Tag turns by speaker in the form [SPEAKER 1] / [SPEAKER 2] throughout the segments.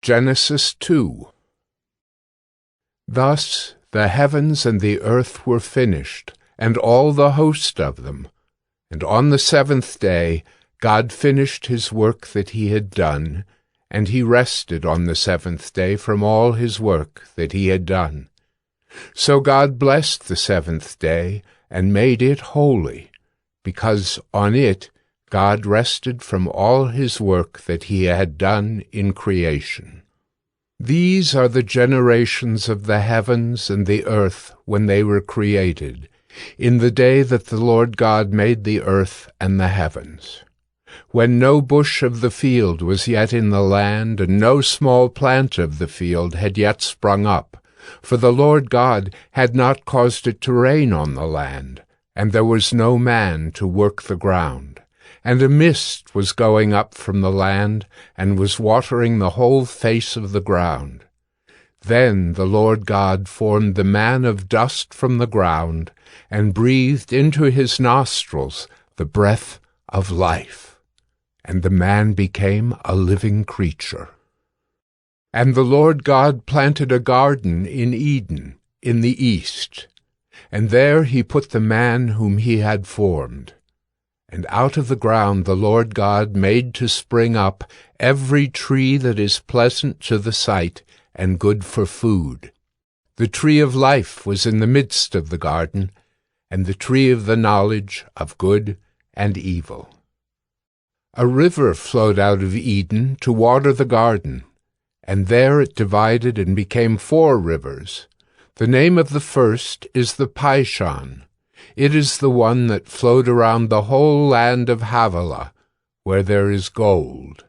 [SPEAKER 1] Genesis 2. Thus the heavens and the earth were finished, and all the host of them. And on the seventh day God finished his work that he had done, and he rested on the seventh day from all his work that he had done. So God blessed the seventh day, and made it holy, because on it God rested from all his work that he had done in creation. These are the generations of the heavens and the earth when they were created, in the day that the Lord God made the earth and the heavens. When no bush of the field was yet in the land, and no small plant of the field had yet sprung up, for the Lord God had not caused it to rain on the land, and there was no man to work the ground. And a mist was going up from the land, and was watering the whole face of the ground. Then the Lord God formed the man of dust from the ground, and breathed into his nostrils the breath of life. And the man became a living creature. And the Lord God planted a garden in Eden, in the east, and there he put the man whom he had formed. And out of the ground the Lord God made to spring up every tree that is pleasant to the sight and good for food. The tree of life was in the midst of the garden, and the tree of the knowledge of good and evil. A river flowed out of Eden to water the garden, and there it divided and became 4 rivers. The name of the first is the Pishon. It is the one that flowed around the whole land of Havilah, where there is gold.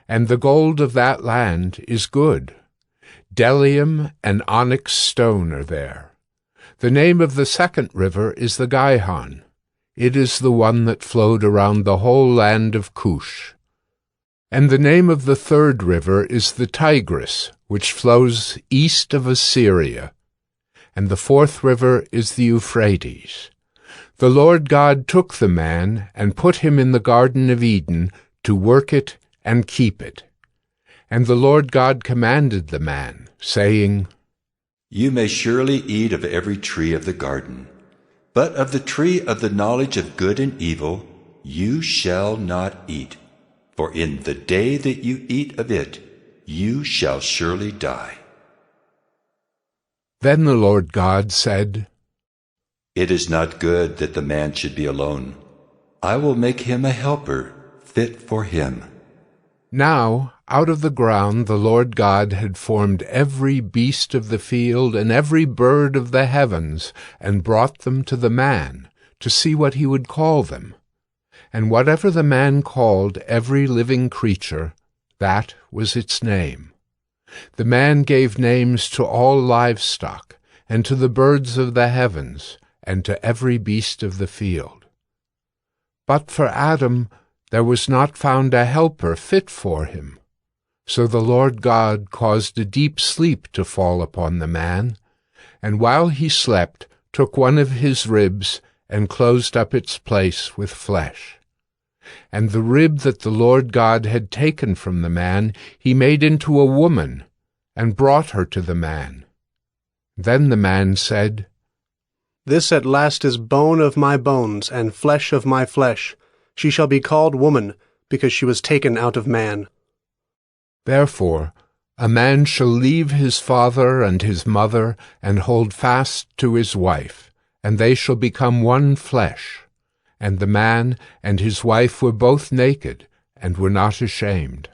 [SPEAKER 1] And the gold of that land is good. Bdellium and onyx stone are there. The name of the second river is the Gihon. It is the one that flowed around the whole land of Cush. And the name of the third river is the Tigris, which flows east of Assyria. And the fourth river is the Euphrates. The Lord God took the man and put him in the Garden of Eden to work it and keep it. And the Lord God commanded the man, saying,
[SPEAKER 2] You may surely eat of every tree of the garden, but of the tree of the knowledge of good and evil you shall not eat. For in the day that you eat of it, you shall surely die.
[SPEAKER 1] Then the Lord God said,
[SPEAKER 2] It is not good that the man should be alone. I will make him a helper fit for him.
[SPEAKER 1] Now out of the ground the Lord God had formed every beast of the field and every bird of the heavens, and brought them to the man, to see what he would call them. And whatever the man called every living creature, that was its name. The man gave names to all livestock, and to the birds of the heavens, and to every beast of the field. But for Adam there was not found a helper fit for him. So the Lord God caused a deep sleep to fall upon the man, and while he slept took one of his ribs and closed up its place with flesh. And the rib that the Lord God had taken from the man he made into a woman, and brought her to the man. Then the man said,
[SPEAKER 3] This at last is bone of my bones, and flesh of my flesh. She shall be called woman, because she was taken out of man.
[SPEAKER 1] Therefore a man shall leave his father and his mother, and hold fast to his wife, and they shall become one flesh. And the man and his wife were both naked, and were not ashamed.